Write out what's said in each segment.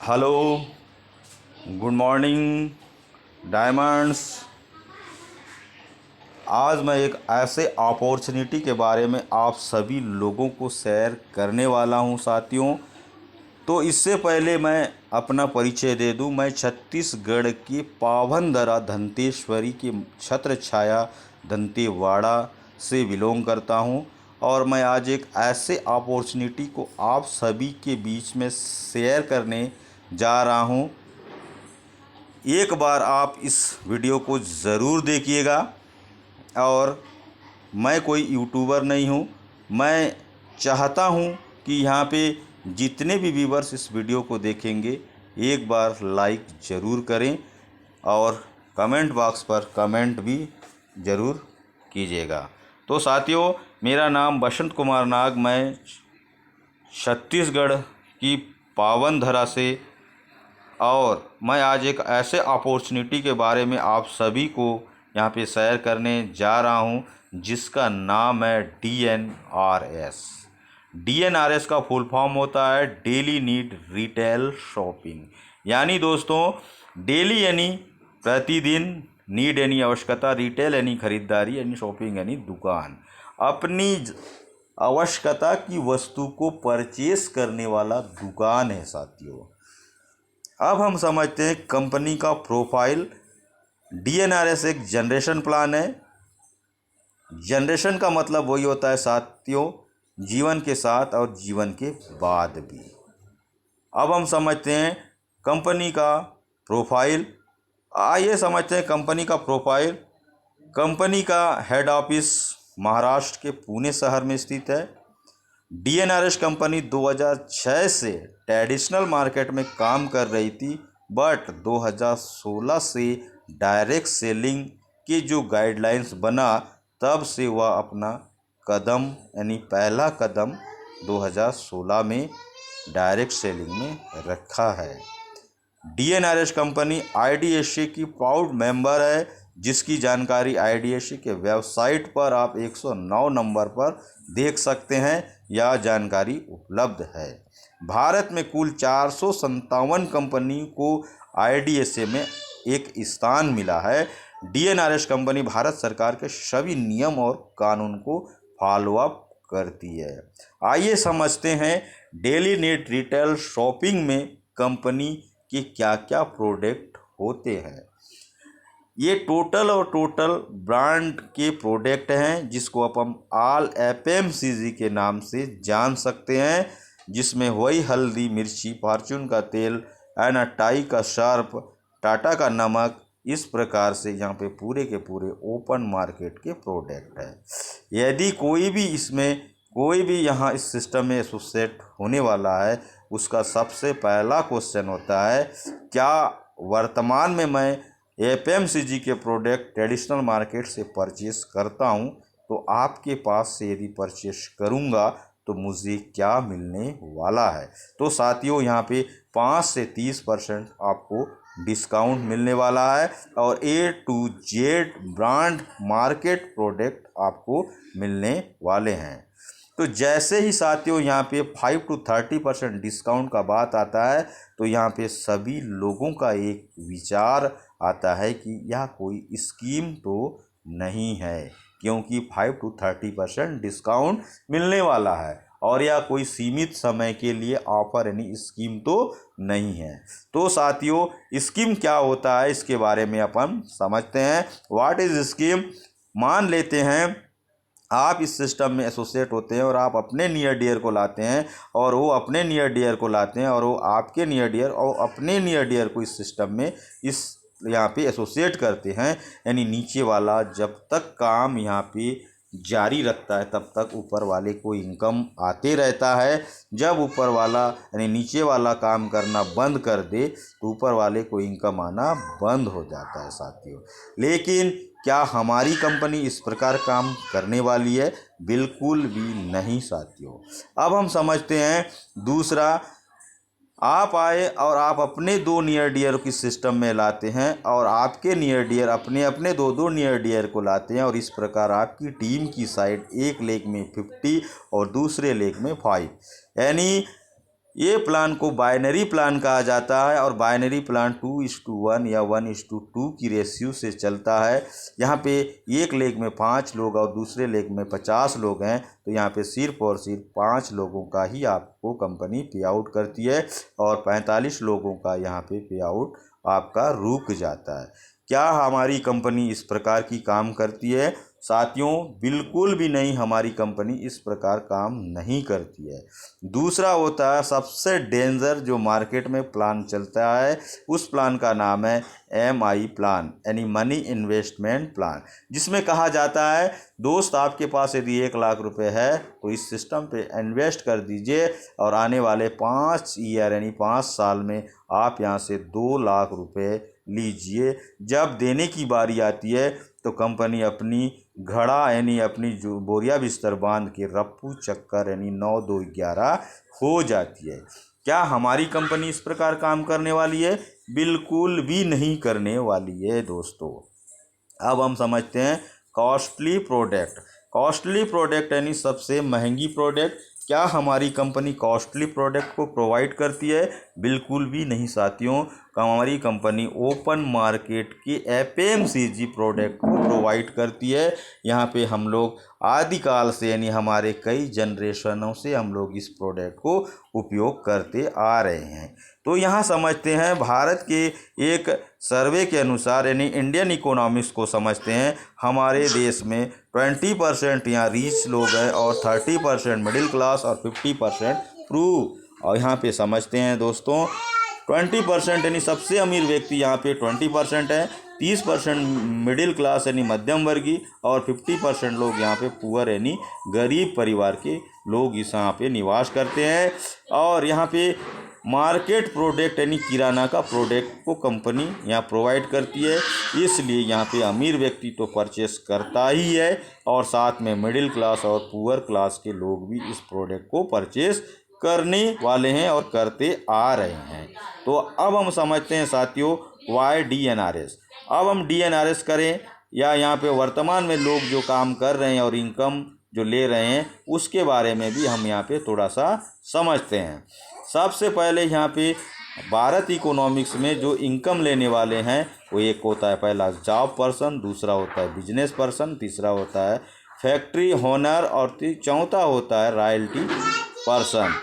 Hello, good morning diamonds. आज मैं एक ऐसे अपॉर्चुनिटी के बारे में आप सभी लोगों को शेयर करने वाला हूं साथियों। तो इससे पहले मैं अपना परिचय दे दूं। मैं छत्तीसगढ़ की पावन धरा दंतेश्वरी के छत्र छाया दंतेवाड़ा से बिलोंग करता हूं और मैं आज एक ऐसे अपॉर्चुनिटी को आप सभी के बीच में शेयर करने जा रहा हूं। एक बार आप इस वीडियो को ज़रूर देखिएगा। और मैं कोई यूट्यूबर नहीं हूँ। मैं चाहता हूँ कि यहाँ पे जितने भी व्यूवर्स इस वीडियो को देखेंगे एक बार लाइक ज़रूर करें और कमेंट बॉक्स पर कमेंट भी ज़रूर कीजिएगा। तो साथियों, मेरा नाम बसंत कुमार नाग, मैं छत्तीसगढ़ की पावन धरा से और मैं आज एक ऐसे अपॉर्चुनिटी के बारे में आप सभी को यहाँ पे शेयर करने जा रहा हूँ जिसका नाम है DNRS। DNRS का फुल फॉर्म होता है डेली नीड रिटेल शॉपिंग। यानी दोस्तों, डेली यानी प्रतिदिन, नीड यानी आवश्यकता, रिटेल यानी खरीदारी, यानी शॉपिंग यानी दुकान। अपनी आवश्यकता की वस्तु को परचेस करने वाला दुकान है साथियों। अब हम समझते हैं कंपनी का प्रोफाइल। DNRS एक जनरेशन प्लान है। जनरेशन का मतलब वही होता है साथियों, जीवन के साथ और जीवन के बाद भी। अब हम समझते हैं कंपनी का प्रोफाइल। आइए समझते हैं कंपनी का प्रोफाइल। कंपनी का हेड ऑफिस महाराष्ट्र के पुणे शहर में स्थित है। DNRS कंपनी 2006 से ट्रेडिशनल मार्केट में काम कर रही थी, बट 2016 से डायरेक्ट सेलिंग के जो गाइडलाइंस बना, तब से वह अपना कदम यानी पहला कदम 2016 में डायरेक्ट सेलिंग में रखा है। DNRS कंपनी IDSA की प्राउड मेंबर है, जिसकी जानकारी IDSA के वेबसाइट पर आप 109 नंबर पर देख सकते हैं। यह जानकारी उपलब्ध है। भारत में कुल 457 कंपनी को IDSA में एक स्थान मिला है। DNRS कंपनी भारत सरकार के सभी नियम और कानून को फॉलो अप करती है। आइए समझते हैं डेली नीड रिटेल शॉपिंग में कंपनी के क्या क्या प्रोडक्ट होते हैं। ये टोटल ब्रांड के प्रोडक्ट हैं, जिसको हम ऑल FMCG के नाम से जान सकते हैं, जिसमें वही हल्दी, मिर्ची, फॉर्चून का तेल, एनाटाई का सर्फ, टाटा का नमक, इस प्रकार से यहाँ पे पूरे के पूरे ओपन मार्केट के प्रोडक्ट हैं। यदि कोई भी यहाँ इस सिस्टम में एसोसिएट होने वाला है, उसका सबसे पहला क्वेश्चन होता है, क्या वर्तमान में मैं FMCG के प्रोडक्ट ट्रेडिशनल मार्केट से परचेस करता हूं, तो आपके पास से यदि परचेस करूंगा तो मुझे क्या मिलने वाला है। तो साथियों, यहाँ पे 5 से 30% आपको डिस्काउंट मिलने वाला है और A to Z brand market product आपको मिलने वाले हैं। तो जैसे ही साथियों यहाँ पे 5 to 30% डिस्काउंट का बात आता है, तो यहाँ पे सभी लोगों का एक विचार आता है कि यह कोई स्कीम तो नहीं है, क्योंकि 5 to 30% डिस्काउंट मिलने वाला है और यह कोई सीमित समय के लिए ऑफर यानी स्कीम तो नहीं है। तो साथियों, स्कीम क्या होता है इसके बारे में अपन समझते हैं। What is scheme? मान लेते हैं आप इस सिस्टम में एसोसिएट होते हैं और आप अपने नियर डियर को लाते हैं और वो अपने नियर डियर को लाते हैं और वो आपके नियर डियर और अपने नियर डियर को इस सिस्टम में इस यहाँ पे एसोसिएट करते हैं। यानी नीचे वाला जब तक काम यहाँ पे जारी रखता है तब तक ऊपर वाले को इनकम आते रहता है। जब ऊपर वाला यानी नीचे वाला काम करना बंद कर दे तो ऊपर वाले को इनकम आना बंद हो जाता है साथियों। लेकिन क्या हमारी कंपनी इस प्रकार काम करने वाली है? बिल्कुल भी नहीं साथियों। अब हम समझते हैं दूसरा, आप आए और आप अपने 2 नियर डियर की सिस्टम में लाते हैं और आपके नियर डियर अपने अपने 2 नियर डियर को लाते हैं और इस प्रकार आपकी टीम की साइड एक लेग में 50 और दूसरे लेग में 5, यानी ये प्लान को बाइनरी प्लान कहा जाता है और बाइनरी प्लान 2:1 या 1:2 की रेशियो से चलता है। यहाँ पे एक लेग में 5 लोग और दूसरे लेग में 50 लोग हैं, तो यहाँ पे सिर्फ और सिर्फ 5 लोगों का ही आपको कंपनी पे आउट करती है और 45 लोगों का यहाँ पे पे आउट आपका रुक जाता है। क्या हमारी कंपनी इस प्रकार की काम करती है? साथियों, बिल्कुल भी नहीं, हमारी कंपनी इस प्रकार काम नहीं करती है। दूसरा होता है सबसे डेंजर जो मार्केट में प्लान चलता है, उस प्लान का नाम है MI प्लान, यानी मनी इन्वेस्टमेंट प्लान, जिसमें कहा जाता है दोस्त आपके पास यदि 1 लाख रुपए है तो इस सिस्टम पे इन्वेस्ट कर दीजिए और आने वाले 5 ईयर यानी 5 साल में आप यहाँ से 2 लाख रुपए लीजिए। जब देने की बारी आती है तो कंपनी अपनी घड़ा यानी अपनी जो बोरिया बिस्तर बांध के रप्पू चक्कर यानी 9-2-11 हो जाती है। क्या हमारी कंपनी इस प्रकार काम करने वाली है? बिल्कुल भी नहीं करने वाली है दोस्तों। अब हम समझते हैं कॉस्टली प्रोडक्ट। कॉस्टली प्रोडक्ट यानी सबसे महंगी प्रोडक्ट। क्या हमारी कंपनी कॉस्टली प्रोडक्ट को प्रोवाइड करती है? बिल्कुल भी नहीं साथियों। हमारी कंपनी ओपन मार्केट के FMCG प्रोडक्ट को प्रोवाइड करती है। यहाँ पे हम लोग आदिकाल से यानी हमारे कई जनरेशनों से हम लोग इस प्रोडक्ट को उपयोग करते आ रहे हैं। तो यहाँ समझते हैं भारत के एक सर्वे के अनुसार यानी इंडियन इकोनॉमिक्स को समझते हैं। हमारे देश में 20% यहाँ रिच लोग हैं और 30% मिडिल क्लास और 50% पुअर। और यहाँ पे समझते हैं दोस्तों 20% यानी सबसे अमीर व्यक्ति यहाँ पे 20% है, 30% मिडिल क्लास यानी मध्यम वर्गीय और 50% लोग यहाँ पे पुअर यानी गरीब परिवार के लोग इस यहाँ पे निवास करते हैं। और यहाँ पे मार्केट प्रोडक्ट यानी किराना का प्रोडक्ट को कंपनी यहाँ प्रोवाइड करती है, इसलिए यहाँ पे अमीर व्यक्ति तो परचेस करता ही है और साथ में मिडिल क्लास और पुअर क्लास के लोग भी इस प्रोडक्ट को परचेस करने वाले हैं और करते आ रहे हैं। तो अब हम समझते हैं साथियों वाई DNRS। अब हम DNRS करें या यहाँ पे वर्तमान में लोग जो काम कर रहे हैं और इनकम जो ले रहे हैं उसके बारे में भी हम यहाँ पे थोड़ा सा समझते हैं। सबसे पहले यहाँ पे भारत इकोनॉमिक्स में जो इनकम लेने वाले हैं वो एक होता है पहला जॉब पर्सन, दूसरा होता है बिजनेस पर्सन, तीसरा होता है फैक्ट्री ओनर और चौथा होता है रॉयल्टी पर्सन।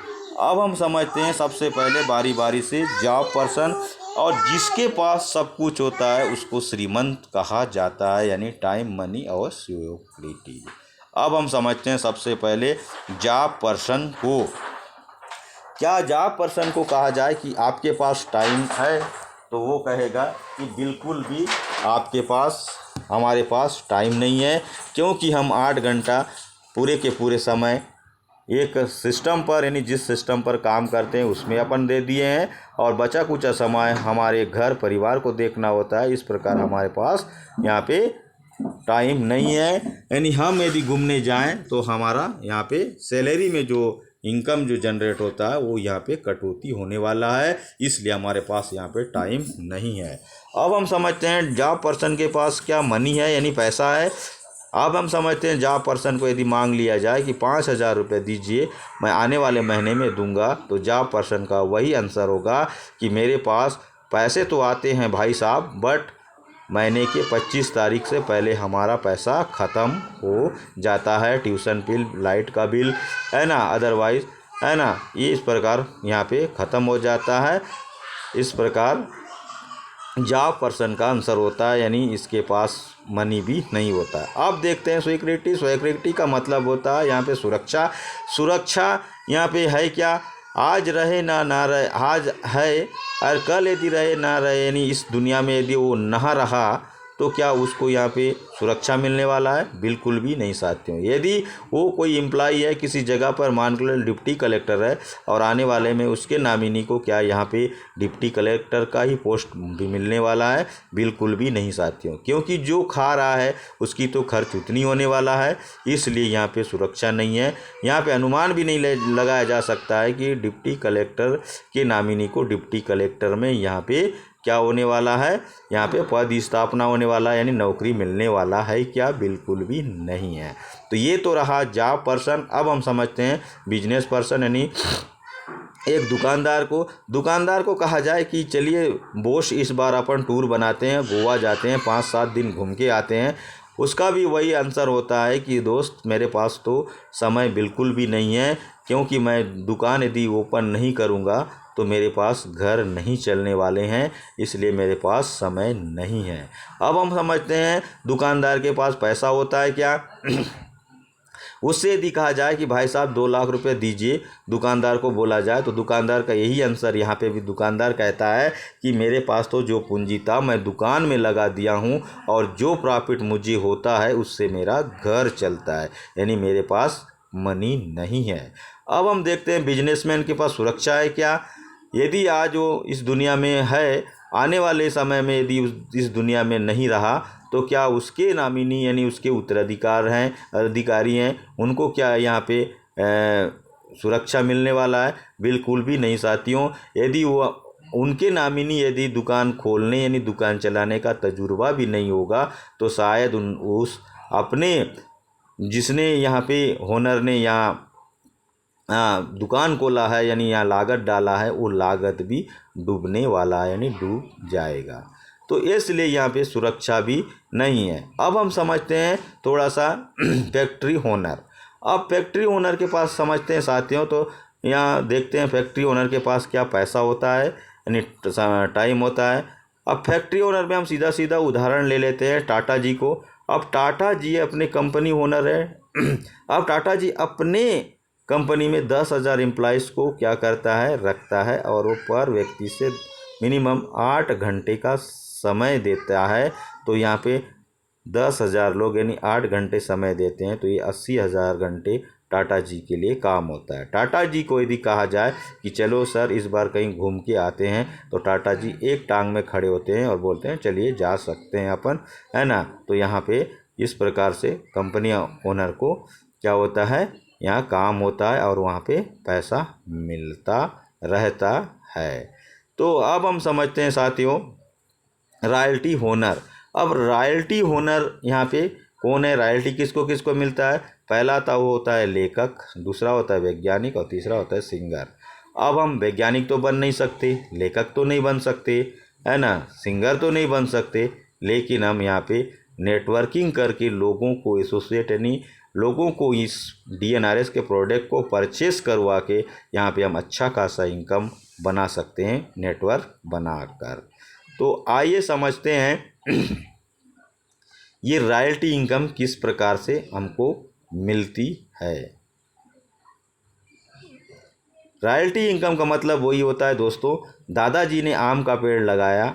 अब हम समझते हैं सबसे पहले बारी बारी से जॉब पर्सन। और जिसके पास सब कुछ होता है उसको श्रीमंत कहा जाता है, यानी टाइम, मनी और सिक्योरिटी। अब हम समझते हैं सबसे पहले जॉब पर्सन को। क्या जॉब पर्सन को कहा जाए कि आपके पास टाइम है तो वो कहेगा कि बिल्कुल भी आपके पास हमारे पास टाइम नहीं है, क्योंकि हम 8 घंटा पूरे के पूरे समय एक सिस्टम पर यानी जिस सिस्टम पर काम करते हैं उसमें अपन दे दिए हैं और बचा कुचा समय हमारे घर परिवार को देखना होता है। इस प्रकार हमारे पास यहाँ पे टाइम नहीं है। यानी हम यदि घूमने जाएं तो हमारा यहाँ पे सैलरी में जो इनकम जो जनरेट होता है वो यहाँ पे कटौती होने वाला है, इसलिए हमारे पास यहाँ पे टाइम नहीं है। अब हम समझते हैं जॉब पर्सन के पास क्या मनी है यानी पैसा है। अब हम समझते हैं जॉब पर्सन को यदि मांग लिया जाए कि 5,000 रुपये दीजिए मैं आने वाले महीने में दूंगा, तो जॉब पर्सन का वही आंसर होगा कि मेरे पास पैसे तो आते हैं भाई साहब, बट महीने के 25 तारीख से पहले हमारा पैसा ख़त्म हो जाता है, ट्यूशन बिल, लाइट का बिल है ना, अदरवाइज़ है ना, ये इस प्रकार यहाँ पे ख़त्म हो जाता है। इस प्रकार जॉब पर्सन का आंसर होता है, यानी इसके पास मनी भी नहीं होता है। अब देखते हैं सिक्योरिटी। सिक्योरिटी का मतलब होता है यहाँ पे सुरक्षा। सुरक्षा यहाँ पे है क्या, आज रहे ना रहे, आज है और कल यदि रहे ना रहे, यानी इस दुनिया में यदि वो ना रहा तो क्या उसको यहाँ पे सुरक्षा मिलने वाला है? बिल्कुल भी नहीं साथियों। यदि वो कोई एम्प्लॉई है किसी जगह पर, मान कर डिप्टी कलेक्टर है और आने वाले में उसके नामिनी को क्या यहाँ पे डिप्टी कलेक्टर का ही पोस्ट भी मिलने वाला है? बिल्कुल भी नहीं साथियों, क्योंकि जो खा रहा है उसकी तो खर्च उतनी होने वाला है, इसलिए यहाँ पे सुरक्षा नहीं है। यहाँ पे अनुमान भी नहीं लगाया जा सकता है कि डिप्टी कलेक्टर के नामिनी को डिप्टी कलेक्टर में यहाँ पे क्या होने वाला है, यहाँ पे पद स्थापना होने वाला है, यानी नौकरी मिलने वाला है क्या? बिल्कुल भी नहीं है। तो ये तो रहा जॉब पर्सन। अब हम समझते हैं बिजनेस पर्सन, यानी एक दुकानदार को कहा जाए कि चलिए बोस इस बार अपन टूर बनाते हैं, गोवा जाते हैं, 5-7 दिन घूम के आते हैं। उसका भी वही आंसर होता है कि दोस्त मेरे पास तो समय बिल्कुल भी नहीं है, क्योंकि मैं दुकान यदि ओपन नहीं करूँगा तो मेरे पास घर नहीं चलने वाले हैं, इसलिए मेरे पास समय नहीं है। अब हम समझते हैं दुकानदार के पास पैसा होता है क्या? उससे यदि कहा जाए कि भाई साहब 2 लाख रुपए दीजिए, दुकानदार को बोला जाए तो दुकानदार का यही आंसर यहाँ पे भी दुकानदार कहता है कि मेरे पास तो जो पूंजी था मैं दुकान में लगा दिया हूँ और जो प्रॉफिट मुझे होता है उससे मेरा घर चलता है, यानी मेरे पास मनी नहीं है। अब हम देखते हैं बिजनेसमैन के पास सुरक्षा है क्या? यदि आज वो इस दुनिया में है, आने वाले समय में यदि इस दुनिया में नहीं रहा तो क्या उसके नामिनी यानी उसके अधिकारी हैं, उनको क्या यहाँ पे सुरक्षा मिलने वाला है? बिल्कुल भी नहीं साथियों। यदि वो उनके नामिनी यदि दुकान खोलने यानी दुकान चलाने का तजुर्बा भी नहीं होगा तो शायद उस अपने जिसने यहाँ पे ओनर ने यहाँ दुकान खोला है यानी यहाँ लागत डाला है, वो लागत भी डूबने वाला है यानी डूब जाएगा। तो इसलिए यहाँ पे सुरक्षा भी नहीं है। अब हम समझते हैं थोड़ा सा फैक्ट्री ओनर। अब फैक्ट्री ओनर के पास समझते हैं साथियों, तो यहाँ देखते हैं फैक्ट्री ओनर के पास क्या पैसा होता है यानी टाइम होता है। अब फैक्ट्री ओनर में हम सीधा सीधा उदाहरण ले लेते हैं टाटा जी को। अब टाटा जी अपने कंपनी ओनर है। अब टाटा जी अपने कंपनी में 10,000 एम्प्लॉइज़ को क्या करता है, रखता है, और वो पर व्यक्ति से मिनिमम 8 घंटे का समय देता है। तो यहाँ पे 10,000 लोग यानी 8 घंटे समय देते हैं, तो ये 80,000 घंटे टाटा जी के लिए काम होता है। टाटा जी को यदि कहा जाए कि चलो सर इस बार कहीं घूम के आते हैं, तो टाटा जी एक टांग में खड़े होते हैं और बोलते हैं चलिए जा सकते हैं अपन, है ना। तो यहाँ पे इस प्रकार से कंपनी ओनर को क्या होता है, यहाँ काम होता है और वहाँ पे पैसा मिलता रहता है। तो अब हम समझते हैं साथियों रॉयल्टी ओनर। अब रॉयल्टी ओनर यहाँ पे कौन है? रॉयल्टी किसको किसको मिलता है? पहला था वो होता है लेखक, दूसरा होता है वैज्ञानिक और तीसरा होता है सिंगर। अब हम वैज्ञानिक तो बन नहीं सकते, लेखक तो नहीं बन सकते, है ना, सिंगर तो नहीं बन सकते, लेकिन हम यहाँ पे नेटवर्किंग करके लोगों को एसोसिएट यानी लोगों को इस DNRS के प्रोडक्ट को परचेस करवा के यहाँ पे हम अच्छा खासा इनकम बना सकते हैं नेटवर्क बनाकर। तो आइए समझते हैं ये रॉयल्टी इनकम किस प्रकार से हमको मिलती है। रॉयल्टी इनकम का मतलब वही होता है दोस्तों, दादाजी ने आम का पेड़ लगाया,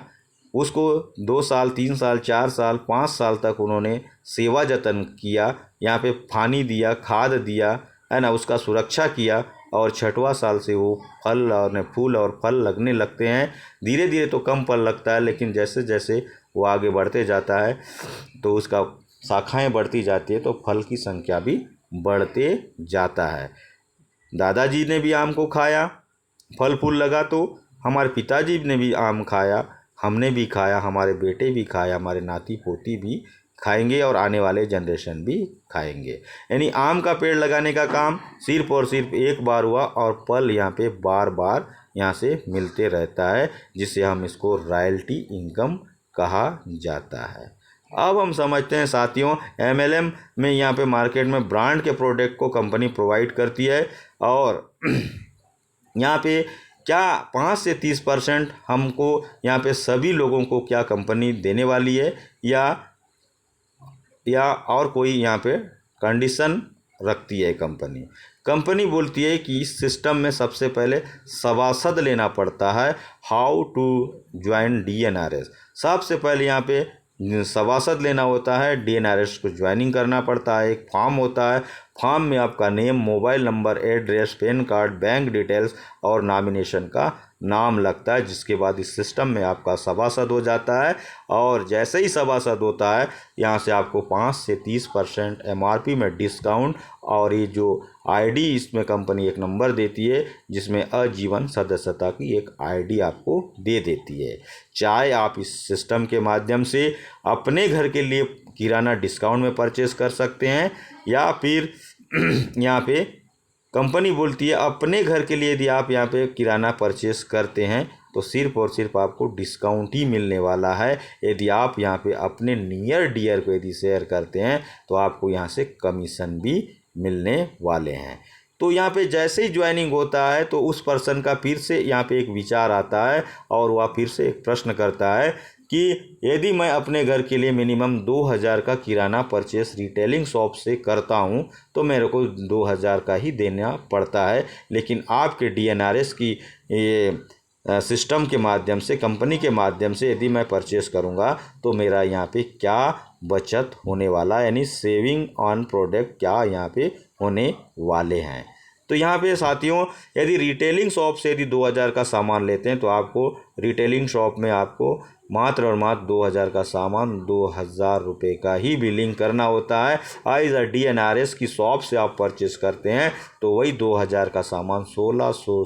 उसको 2 साल 3 साल 4 साल 5 साल तक उन्होंने सेवा जतन किया, यहाँ पे पानी दिया, खाद दिया, है ना, उसका सुरक्षा किया, और 6वां साल से वो फल और फूल और फल लगने लगते हैं। धीरे धीरे तो कम फल लगता है, लेकिन जैसे जैसे वो आगे बढ़ते जाता है तो उसका शाखाएं बढ़ती जाती है, तो फल की संख्या भी बढ़ते जाता है। दादाजी ने भी आम को खाया, फल फूल लगा, तो हमारे पिताजी ने भी आम खाया, हमने भी खाया, हमारे बेटे भी खाया, हमारे नाती पोती भी खाएंगे और आने वाले जनरेशन भी खाएंगे। यानी आम का पेड़ लगाने का काम सिर्फ और सिर्फ एक बार हुआ और फल यहाँ पे बार बार यहाँ से मिलते रहता है, जिससे हम इसको रॉयल्टी इनकम कहा जाता है। अब हम समझते हैं साथियों MLM में यहाँ पे मार्केट में ब्रांड के प्रोडक्ट को कंपनी प्रोवाइड करती है, और यहाँ पे क्या 5 से 30% हमको यहाँ पे सभी लोगों को क्या कंपनी देने वाली है, या और कोई यहाँ पे कंडीशन रखती है कंपनी बोलती है कि इस सिस्टम में सबसे पहले सभासद लेना पड़ता है। हाउ टू ज्वाइन DNRS, सबसे पहले यहाँ पे सभासद लेना होता है, DNRS को ज्वाइनिंग करना पड़ता है। एक फॉर्म होता है, फॉर्म में आपका name, mobile number, address, pan card, bank details और नॉमिनेशन का नाम लगता है, जिसके बाद इस सिस्टम में आपका सभासद हो जाता है। और जैसे ही सभासद होता है यहाँ से आपको 5 से 30% MRP में डिस्काउंट, और ये जो ID इसमें कंपनी एक नंबर देती है जिसमें आजीवन सदस्यता की एक ID आपको दे देती है। चाहे आप इस सिस्टम के माध्यम से अपने घर के लिए किराना डिस्काउंट में परचेस कर सकते हैं, या फिर यहाँ पे कंपनी बोलती है अपने घर के लिए यदि आप यहाँ पे किराना परचेस करते हैं तो सिर्फ और सिर्फ आपको डिस्काउंट ही मिलने वाला है। यदि आप यहाँ पे अपने नियर डियर को यदि शेयर करते हैं तो आपको यहाँ से कमीशन भी मिलने वाले हैं। तो यहाँ पे जैसे ही ज्वाइनिंग होता है तो उस पर्सन का फिर से यहाँ पे एक विचार आता है और वह फिर से एक प्रश्न करता है कि यदि मैं अपने घर के लिए मिनिमम 2000 का किराना परचेस रिटेलिंग शॉप से करता हूं तो मेरे को 2000 का ही देना पड़ता है, लेकिन आपके DNRS की ये सिस्टम के माध्यम से, कंपनी के माध्यम से यदि मैं परचेस करूंगा तो मेरा यहाँ पे क्या बचत होने वाला है, यानी सेविंग ऑन प्रोडक्ट क्या यहाँ पे होने वाले हैं। तो यहाँ पे साथियों यदि रिटेलिंग शॉप से यदि 2000 का सामान लेते हैं तो आपको रिटेलिंग शॉप में आपको मात्र और मात्र 2000 का सामान 2000 रुपये का ही बिलिंग करना होता है। अगर DNRS की शॉप से आप परचेस करते हैं तो वही 2000 का सामान 1600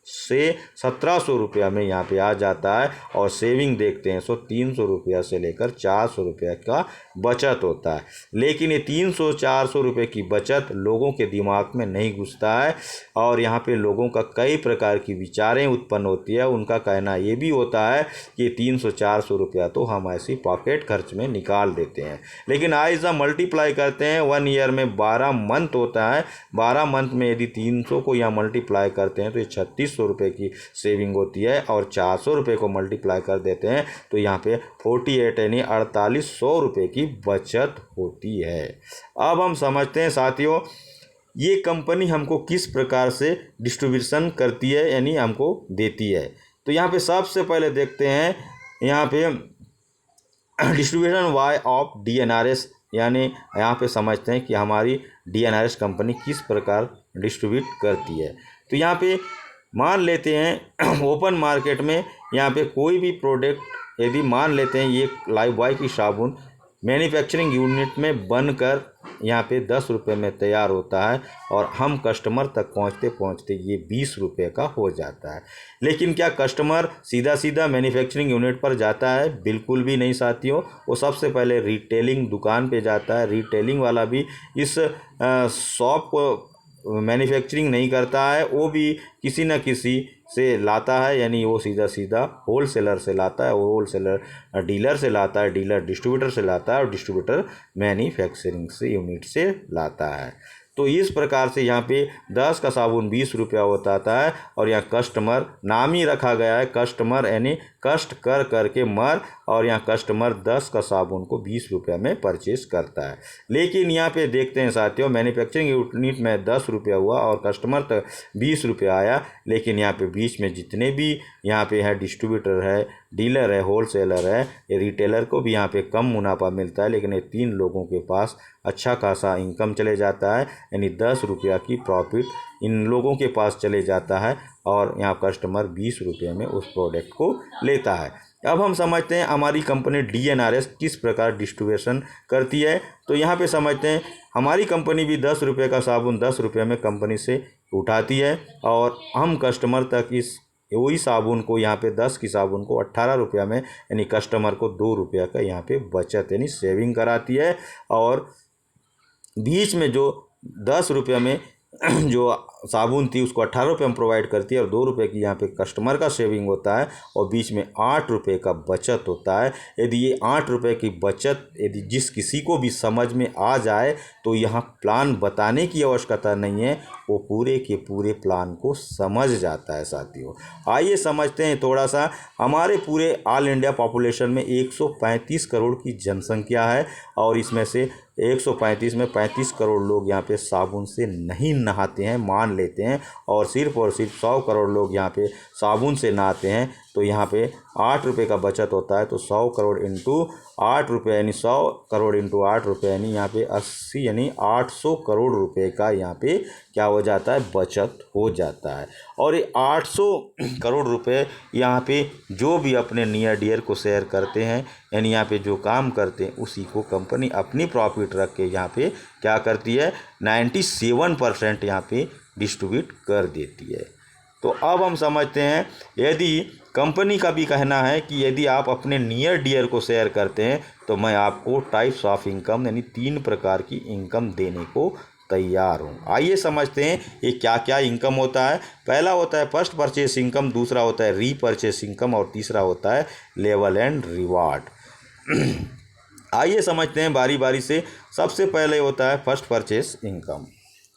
से 1700 रुपया में यहाँ पे आ जाता है और सेविंग देखते हैं सो 300 रुपया से लेकर 400 रुपया का बचत होता है। लेकिन ये 300-400 रुपये की बचत लोगों के दिमाग में नहीं घुसता है और यहाँ पे लोगों का कई प्रकार की विचारें उत्पन्न होती है। उनका कहना ये भी होता है कि 300-400 रुपया तो हम ऐसी पॉकेट खर्च में निकाल देते हैं, लेकिन आइज़ा मल्टीप्लाई करते हैं 1 ईयर में 12 मंथ होता है। 12 मंथ में यदि 300 को यहाँ मल्टीप्लाई करते हैं तो ये 3600 रुपये की सेविंग होती है और 400 रुपये को मल्टीप्लाई कर देते हैं तो यहाँ पे 48 यानी 4800 रुपये की बचत होती है। अब हम समझते हैं साथियों ये कंपनी हमको किस प्रकार से डिस्ट्रीब्यूशन करती है, यानी हमको देती है। तो यहाँ पे सबसे पहले देखते हैं यहाँ पे डिस्ट्रीब्यूशन वाई ऑफ DNRS, यानी यहाँ पे समझते हैं कि हमारी DNRS कंपनी किस प्रकार डिस्ट्रीब्यूट करती है। तो यहाँ पे मान लेते हैं ओपन मार्केट में यहाँ पे कोई भी प्रोडक्ट यदि मान लेते हैं ये लाइफबॉय की साबुन मैन्युफैक्चरिंग यूनिट में बनकर यहाँ पे 10 रुपये में तैयार होता है और हम कस्टमर तक पहुँचते पहुँचते ये 20 रुपये का हो जाता है। लेकिन क्या कस्टमर सीधा सीधा मैन्युफैक्चरिंग यूनिट पर जाता है? बिल्कुल भी नहीं साथियों। वो सबसे पहले रिटेलिंग दुकान पे जाता है। रिटेलिंग वाला भी इस शॉप को मैन्युफैक्चरिंग नहीं करता है, वो भी किसी न किसी से लाता है, यानी वो सीधा सीधा होलसेलर से लाता है, वो होलसेलर डीलर से लाता है, डीलर डिस्ट्रीब्यूटर से लाता है और डिस्ट्रीब्यूटर मैन्युफैक्चरिंग से यूनिट से लाता है। तो इस प्रकार से यहाँ पे 10 का साबुन 20 रुपया होता है और यहाँ कस्टमर नाम ही रखा गया है, कस्टमर यानी कष्ट कर करके मर, और यहाँ कस्टमर 10 का साबुन को 20 रुपये में परचेस करता है। लेकिन यहाँ पे देखते हैं साथियों मैन्युफैक्चरिंग यूनिट में 10 रुपया हुआ और कस्टमर तक 20 रुपया आया, लेकिन यहाँ पे बीच में जितने भी यहाँ पे है डिस्ट्रीब्यूटर है, डीलर है, होलसेलर है, ये रिटेलर को भी यहाँ पे कम मुनाफा मिलता है, लेकिन ये 3 लोगों के पास अच्छा खासा इनकम चले जाता है, यानी 10 रुपया की प्रॉफिट इन लोगों के पास चले जाता है और यहाँ कस्टमर 20 रुपये में उस प्रोडक्ट को लेता है। अब हम समझते हैं हमारी कंपनी DNRS किस प्रकार डिस्ट्रीब्यूशन करती है। तो यहाँ पे समझते हैं हमारी कंपनी भी 10 रुपये का साबुन 10 रुपये में कंपनी से उठाती है और हम कस्टमर तक इस वही साबुन को यहाँ पे 10 की साबुन को 18 रुपया में, यानी कस्टमर को 2 रुपया का यहाँ पे बचत यानी सेविंग कराती है। और बीच में जो 10 रुपये में जो साबुन थी उसको 18 रुपये में प्रोवाइड करती है और 2 रुपये की यहाँ पे कस्टमर का सेविंग होता है और बीच में 8 रुपये का बचत होता है। यदि ये 8 रुपये की बचत यदि जिस किसी को भी समझ में आ जाए तो यहाँ प्लान बताने की आवश्यकता नहीं है, वो पूरे के पूरे प्लान को समझ जाता है साथियों। आइए समझते हैं थोड़ा सा। हमारे पूरे ऑल इंडिया पॉपुलेशन में 135 करोड़ की जनसंख्या है और इसमें से 135 में 35 करोड़ लोग यहाँ पे साबुन से नहीं नहाते हैं मान लेते हैं, और सिर्फ 100 करोड़ लोग यहाँ पे साबुन से नहाते हैं। तो यहाँ पे 8 रुपये का बचत होता है। तो 100 करोड़ इंटू 8 रुपये यानी 100 करोड़ इंटू 8 रुपये यानी यहाँ पे 80 यानी 800 करोड़ रुपए का यहाँ पे क्या हो जाता है, बचत हो जाता है। और ये 800 करोड़ रुपए यहाँ पे जो भी अपने नियर डियर को शेयर करते हैं, यानी यहाँ पे जो काम करते हैं उसी को कंपनी अपनी प्रॉफिट रख के यहाँ पे क्या करती है 97% यहाँ पे डिस्ट्रीब्यूट कर देती है। तो अब हम समझते हैं यदि कंपनी का भी कहना है कि यदि आप अपने नियर डियर को शेयर करते हैं तो मैं आपको टाइप्स ऑफ इनकम यानी 3 प्रकार की इनकम देने को तैयार हूँ। आइए समझते हैं ये क्या क्या इनकम होता है। पहला होता है फर्स्ट परचेस इनकम, दूसरा होता है रीपरचेस इनकम और तीसरा होता है लेवल एंड रिवार्ड। आइए समझते हैं बारी बारी से। सबसे पहले होता है first purchase income.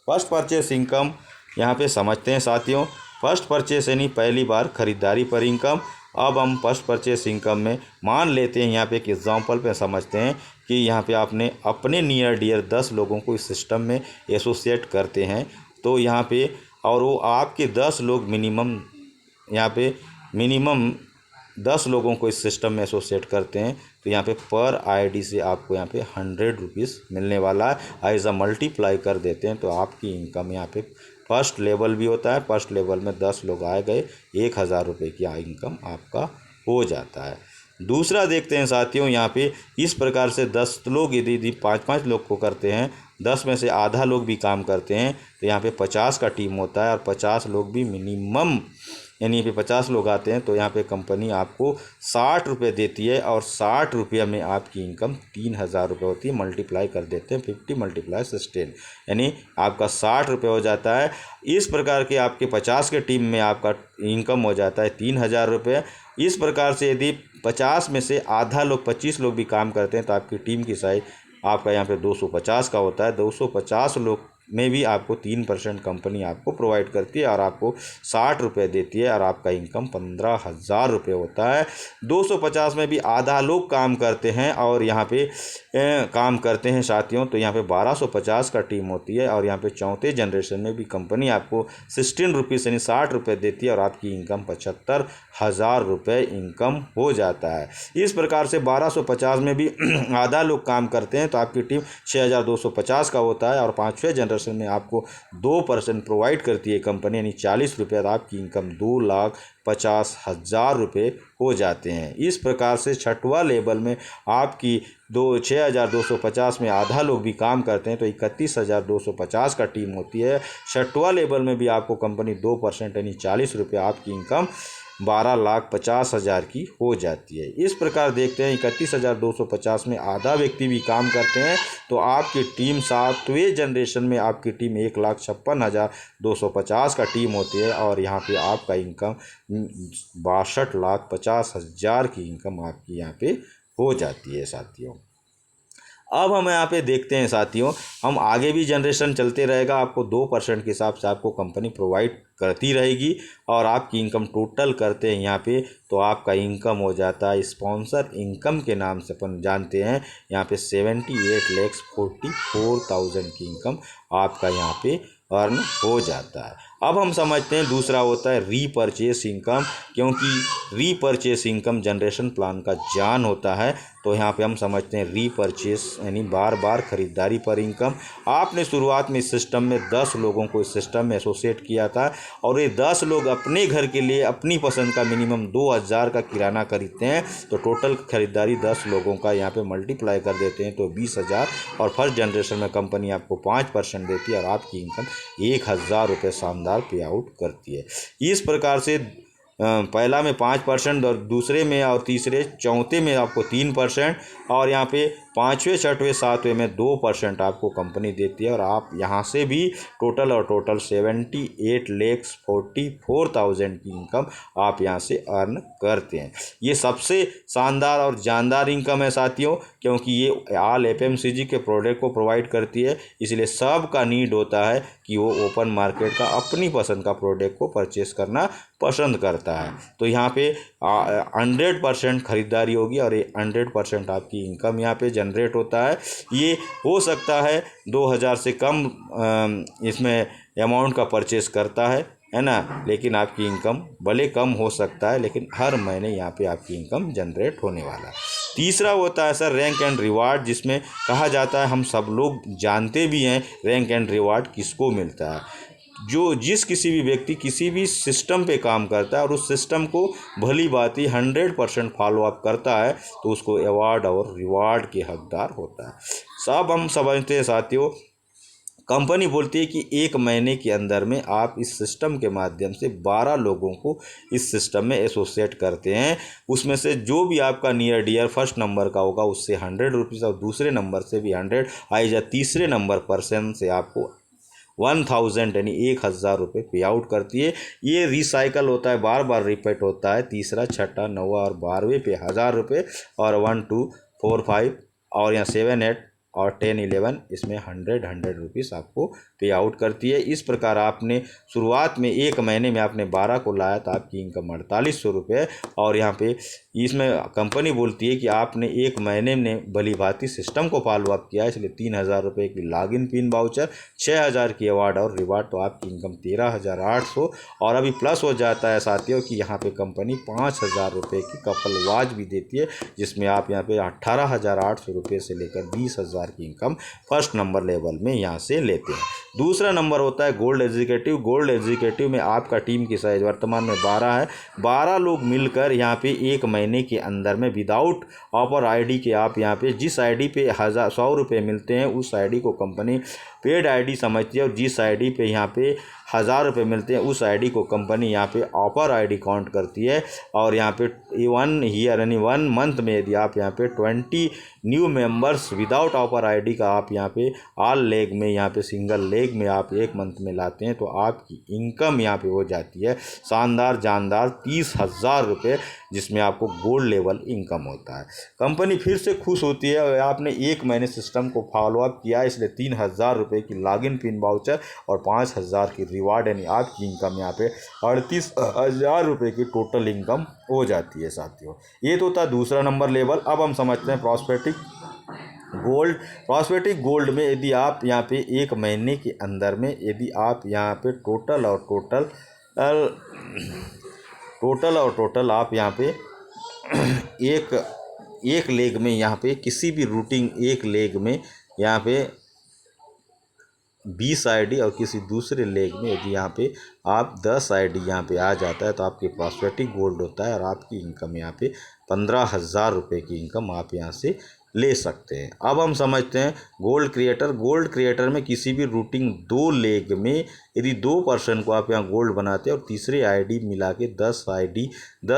First purchase income यहाँ पे समझते हैं साथियों। फर्स्ट परचेस यानी पहली बार खरीदारी पर इनकम। अब हम फर्स्ट परचेस इनकम में मान लेते हैं, यहाँ पे एक एग्जांपल पे समझते हैं कि यहाँ पे आपने अपने नियर डियर 10 लोगों को इस सिस्टम में एसोसिएट करते हैं। तो यहाँ पे और वो आपके 10 लोग मिनिमम, यहाँ पे मिनिमम 10 लोगों को इस सिस्टम में एसोसिएट करते हैं। तो यहाँ पे पर आईडी से आपको यहाँ पे 100 रुपीज़ मिलने वाला है। एज अ मल्टीप्लाई कर देते हैं तो आपकी इनकम यहाँ पे फर्स्ट लेवल भी होता है। फर्स्ट लेवल में 10 लोग आए गए, 1000 रुपये की इनकम आपका हो जाता है। दूसरा देखते हैं साथियों, यहाँ पे इस प्रकार से 10 लोग यदि 5-5 लोग को करते हैं, 10 में से आधा लोग भी काम करते हैं तो यहाँ पे 50 का टीम होता है और 50 लोग भी मिनिमम, यानी पे 50 लोग आते हैं तो यहाँ पे कंपनी आपको 60 रुपये देती है और 60 रुपये में आपकी इनकम 3000 रुपये होती है। मल्टीप्लाई कर देते हैं 50 × 16, यानी आपका 60 रुपये हो जाता है। इस प्रकार के आपके 50 के टीम में आपका इनकम हो जाता है 3000 रुपये। इस प्रकार से यदि 50 में से आधा लोग 25 लोग भी काम करते हैं तो आपकी टीम की साइज आपका यहाँ पे 250 का होता है। 250 लोग में भी आपको 3% कंपनी आपको प्रोवाइड करती है और आपको 60 रुपये देती है और आपका इनकम 15,000 रुपये होता है। 250 में भी आधा लोग काम करते हैं और यहाँ पे काम करते हैं साथियों, तो यहाँ पे 1250 का टीम होती है और यहाँ पे चौथे जनरेशन में भी कंपनी आपको 16 रुपीज़ यानी 60 रुपये देती है और आपकी इनकम 75,000 रुपये इनकम हो जाता है। इस प्रकार से 1250 में भी आधा लोग काम करते हैं तो आपकी टीम 6250 का होता है और पाँचवें जनरेशन में आपको 2% प्रोवाइड करती है कंपनी, यानी 40 रुपये। आपकी इनकम 2,50,000 रुपये हो जाते हैं। इस प्रकार से छठवां लेवल में आपकी 6,250 में आधा लोग भी काम करते हैं तो 31,250 का टीम होती है। छठवां लेवल में भी आपको कंपनी 2% यानी 40 रुपये, आपकी इनकम 12,50,000 की हो जाती है। इस प्रकार देखते हैं 31,250 में आधा व्यक्ति भी काम करते हैं तो आपकी टीम 7वें जनरेशन में आपकी टीम 1,56,250 का टीम होती है और यहाँ पे आपका इनकम 62,50,000 की इनकम आपकी यहाँ पे हो जाती है साथियों। अब हम यहाँ पे देखते हैं साथियों, हम आगे भी जनरेशन चलते रहेगा, आपको 2% के हिसाब से आपको कंपनी प्रोवाइड करती रहेगी और आपकी इनकम टोटल करते हैं यहाँ पे तो आपका इनकम हो जाता है, स्पॉन्सर इनकम के नाम से अपन जानते हैं, यहाँ पे 78,44,000 की इनकम आपका यहाँ पे अर्न हो जाता है। अब हम समझते हैं दूसरा होता है रीपरचेस इनकम, क्योंकि रीपरचेस इनकम जनरेशन प्लान का जान होता है। तो यहाँ पे हम समझते हैं रीपरचेस यानी बार बार खरीदारी पर इनकम। आपने शुरुआत में इस सिस्टम में 10 लोगों को इस सिस्टम में एसोसिएट किया था और ये 10 लोग अपने घर के लिए अपनी पसंद का मिनिमम 2000 का किराना खरीदते हैं तो टोटल खरीदारी 10 लोगों का यहाँ पे मल्टीप्लाई कर देते हैं तो 20,000 और फर्स्ट जनरेशन में कंपनी आपको 5% देती है और आपकी इनकम 1,000 रुपये शानदार पे आउट करती है। इस प्रकार से पहला में 5% और दूसरे में और तीसरे चौथे में आपको 3% और यहाँ पे पाँचवें छठवें सातवें में 2% आपको कंपनी देती है और आप यहाँ से भी टोटल 78,44,000 की इनकम आप यहाँ से अर्न करते हैं। ये सबसे शानदार और जानदार इनकम है साथियों, क्योंकि ये ऑल FMCG के प्रोडक्ट को प्रोवाइड करती है, इसलिए सबका नीड होता है कि वो ओपन मार्केट का अपनी पसंद का प्रोडक्ट को परचेस करना पसंद करता है। तो यहाँ पे 100% खरीदारी होगी और ये 100% आपकी इनकम यहाँ पे जनरेट होता है। ये हो सकता है 2000 से कम इसमें अमाउंट का परचेस करता है ना, लेकिन आपकी इनकम भले कम हो सकता है लेकिन हर महीने यहाँ पे आपकी इनकम जनरेट होने वाला है। तीसरा होता है सर रैंक एंड रिवार्ड, जिसमें कहा जाता है, हम सब लोग जानते भी हैं रैंक एंड रिवार्ड किसको मिलता है, जिस किसी भी व्यक्ति किसी भी सिस्टम पे काम करता है और उस सिस्टम को भली भांति 100% फॉलोअप करता है तो उसको अवार्ड और रिवार्ड के हकदार होता है। सब हम समझते हैं साथियों, कंपनी बोलती है कि 1 महीने के अंदर में आप इस सिस्टम के माध्यम से 12 लोगों को इस सिस्टम में एसोसिएट करते हैं। उसमें से जो भी आपका नियर डियर फर्स्ट नंबर का होगा उससे 100 रुपीज़ और दूसरे नंबर से भी 100 आइजा तीसरे नंबर पर्सन से आपको 1000 यानी 1000 रुपये पे आउट करती है। ये रिसाइकल होता है, बार बार रिपीट होता है। तीसरा, छठा, नौवा और 12वें पे 1000 रुपये और 1, 2, 4, 5 और यहाँ 7, 8 और 10, 11 इसमें 100 रुपीज़ आपको पे आउट करती है। इस प्रकार आपने शुरुआत में एक महीने में आपने 12 को लाया तो आपकी इनकम 4800 रुपये। और यहाँ पे इसमें कंपनी बोलती है कि आपने एक महीने में भली भांति सिस्टम को फॉलो अप किया, इसलिए 3000 रुपये की लॉगिन पिन वाउचर, 6000 की अवार्ड और रिवार्ड, तो आपकी इनकम 13,800। और अभी प्लस हो जाता है साथियों कि यहाँ पे कंपनी 5000 रुपये की कपल वॉच भी देती है, जिसमें आप यहाँ पे 18,800 रुपये से लेकर 20,000 की इनकम फर्स्ट नंबर लेवल में यहाँ से लेते हैं। दूसरा नंबर होता है गोल्ड एग्जीक्यूटिव। गोल्ड एग्जीक्यूटिव में आपका टीम की साइज वर्तमान में 12 है। 12 लोग मिलकर यहाँ पे एक महीने के अंदर में विदाउट ऑफर आईडी के आप यहाँ पे जिस आईडी पे 100 रुपये मिलते हैं उस आईडी को कंपनी पेड आईडी समझती है, और जिस आईडी पे यहाँ पे 1000 रुपये मिलते हैं उस आईडी को कंपनी यहाँ पे ऑफर आईडी काउंट करती है। और यहाँ पे 1 ईयर यानी 1 मंथ में यदि आप यहाँ पे 20 new members without offer ID का आप यहाँ पे ऑल लेग में यहाँ पे सिंगल लेग में आप एक मंथ में लाते हैं तो आपकी इनकम यहाँ पे हो जाती है शानदार जानदार 30,000 रुपये, जिसमें आपको गोल्ड लेवल इनकम होता है। कंपनी फिर से खुश होती है और आपने एक महीने सिस्टम को फॉलो अप किया, इसलिए 3000 रुपये की लॉगिन पिन वाउचर और 5000 की रिवार्ड, यानी आपकी इनकम यहाँ पे 38,000 रुपये की टोटल इनकम हो जाती है साथियों। ये तो था दूसरा नंबर लेवल। अब हम समझते हैं प्रॉस्पेटिक गोल्ड। प्रॉस्पेटिक गोल्ड में यदि आप यहाँ पे एक महीने के अंदर में यदि आप यहाँ पे टोटल आप यहाँ पे एक लेग में यहाँ पे किसी भी रूटिंग एक लेग में यहाँ पे 20 आईडी और किसी दूसरे लेग में यदि यहाँ पे आप 10 आईडी यहाँ पे आ जाता है तो आपकी प्रॉस्पेटिक गोल्ड होता है और आपकी इनकम यहाँ पे 15,000 रुपये की इनकम आप यहाँ से ले सकते हैं। अब हम समझते हैं गोल्ड क्रिएटर। गोल्ड क्रिएटर में किसी भी रूटिंग 2 लेग में यदि 2 पर्सन को आप यहाँ गोल्ड बनाते हैं और तीसरे आईडी मिला के 10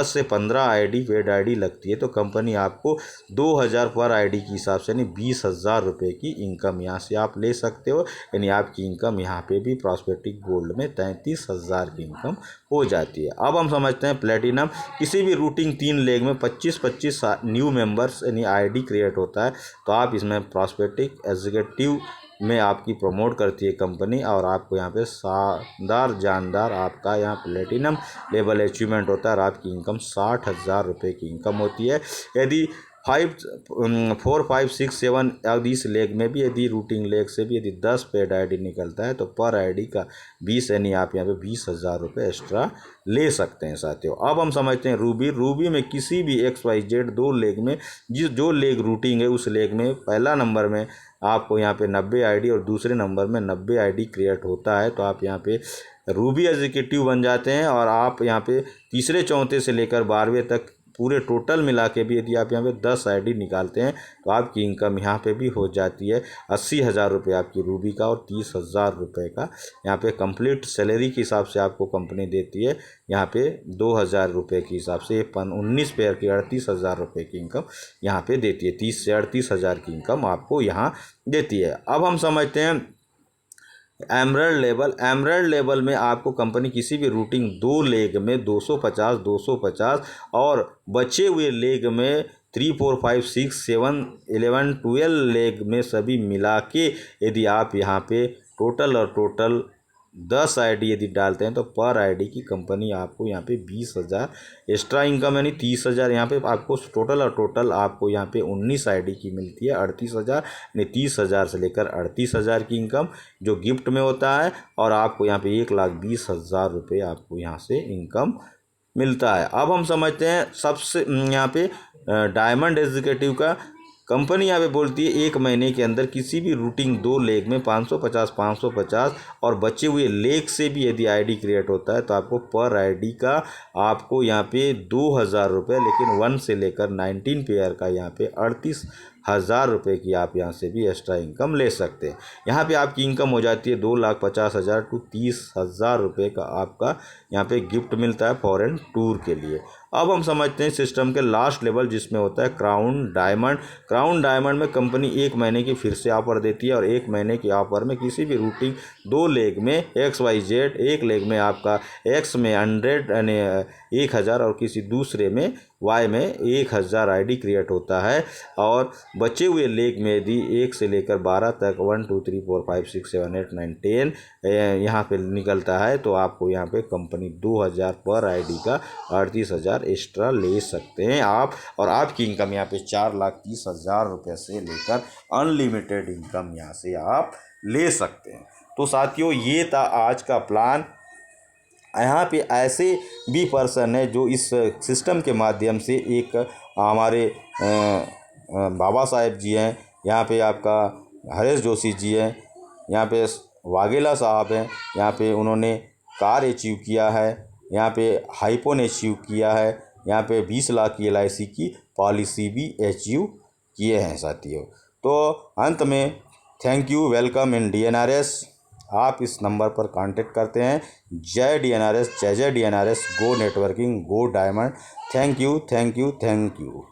से 15 आईडी पेड आईडी लगती है तो कंपनी आपको 2000 पर आईडी के हिसाब से यानी 20,000 रुपये की इनकम यहाँ से आप ले सकते हो। यानी आपकी इनकम यहाँ पे भी प्रॉस्पेटिक गोल्ड में 33,000 की इनकम हो जाती है। अब हम समझते हैं प्लेटिनम। किसी भी रूटिंग 3 लेग में 25-25 न्यू मेंबर्स यानी आईडी क्रिएट होता है तो आप इसमें प्रॉस्पेटिक एग्जीक्यूटिव में आपकी प्रमोट करती है कंपनी और आपको यहाँ पे शानदार जानदार आपका यहाँ प्लेटिनम लेवल अचीवमेंट होता है और आपकी इनकम 60,000 रुपये की इनकम होती है। यदि 4, 5, 6, 7 और इस लेग में भी यदि रूटिंग लेग से भी यदि 10 पेड आईडी निकलता है तो पर आईडी का 20 यानी आप यहाँ पे 20,000 रुपये एक्स्ट्रा ले सकते हैं साथियों। अब हम समझते हैं रूबी। रूबी में किसी भी XYZ 2 लेग में जो लेग रूटिंग है उस लेग में पहला नंबर में आपको यहाँ पे 90 आईडी और दूसरे नंबर में 90 आईडी क्रिएट होता है तो आप यहाँ पे रूबी एग्जीक्यूटिव बन जाते हैं। और आप यहाँ पे तीसरे चौथे से लेकर 12वें तक पूरे टोटल मिला के भी यदि आप यहाँ पे 10 आईडी निकालते हैं तो आपकी इनकम यहाँ पे भी हो जाती है 80,000 रुपये आपकी रूबी का और 30,000 रुपये का यहाँ पे कंप्लीट सैलरी के हिसाब से आपको कंपनी देती है। यहाँ पे 2,000 रुपये के हिसाब से 19 पेयर की 38,000 रुपये की इनकम यहाँ पे देती है। 30 से 38,000 की इनकम आपको यहाँ देती है। अब हम समझते हैं एमरल्ड लेवल। एमरल्ड लेवल में आपको कंपनी किसी भी रूटिंग 2 लेग में 250 और बचे हुए लेग में 3, 4, 5, 6, 7, 11, 12 लेग में सभी मिला के यदि आप यहाँ पे टोटल 10 आईडी यदि डालते हैं तो पर आईडी की कंपनी आपको यहाँ पे 20,000 एक्स्ट्रा इनकम यानी 30,000 यहाँ पे आपको टोटल आपको यहाँ पे 19 आईडी की मिलती है 38,000 यानी 30,000 से लेकर 38,000 की इनकम जो गिफ्ट में होता है। और आपको यहाँ पे 1,20,000 रुपये आपको यहाँ से इनकम मिलता है। अब हम समझते हैं सबसे यहाँ पे डायमंड एग्जीक्यूटिव का। कंपनी यहाँ पे बोलती है एक महीने के अंदर किसी भी रूटिंग 2 लेग में 550 और बचे हुए लेग से भी यदि आईडी क्रिएट होता है तो आपको पर आईडी का आपको यहाँ पे 2,000 रुपये, लेकिन 1 से लेकर 19 पेयर का यहाँ पे 1000 रुपये की आप यहाँ से भी एक्स्ट्रा इनकम ले सकते हैं। यहाँ पे आपकी इनकम हो जाती है 2,50,000 टू 30,000 रुपये का आपका यहाँ पे गिफ्ट मिलता है फॉरेन टूर के लिए। अब हम समझते हैं सिस्टम के लास्ट लेवल जिसमें होता है क्राउन डायमंड। क्राउन डायमंड में कंपनी 1 महीने की फिर से ऑफर देती है और 1 महीने की ऑफर में किसी भी रूटिंग 2 लेग में XYZ, एक लेग में आपका X में 100 यानी 1000 और किसी दूसरे में Y में 1000 ID क्रिएट होता है। और बचे हुए लेग में यदि 1 से लेकर 12 तक 1 2 3 4 5 6 7 8 9 10 यहाँ पे निकलता है तो आपको यहाँ पे कंपनी 2000 पर ID का 38,000 एक्स्ट्रा ले सकते हैं आप। और आपकी इनकम यहाँ पे 4,30,000 रुपये से लेकर अनलिमिटेड इनकम यहाँ से आप ले सकते हैं। तो साथियों ये था आज का प्लान। यहाँ पे ऐसे भी पर्सन है जो इस सिस्टम के माध्यम से एक हमारे बाबा साहेब जी हैं, यहाँ पे आपका हरेश जोशी जी हैं, यहाँ पे वाघेला साहब हैं, यहाँ पे उन्होंने कार अचीव किया है, यहाँ पे हाइपोन अचीव किया है, यहाँ पे 20 लाख की LIC की पॉलिसी भी अचीव किए हैं साथियों। तो अंत में thank you, welcome in DNRS। आप इस नंबर पर कांटेक्ट करते हैं। जय DNRS, जय जय DNRS, go networking, go diamond. Thank you, thank you, thank you.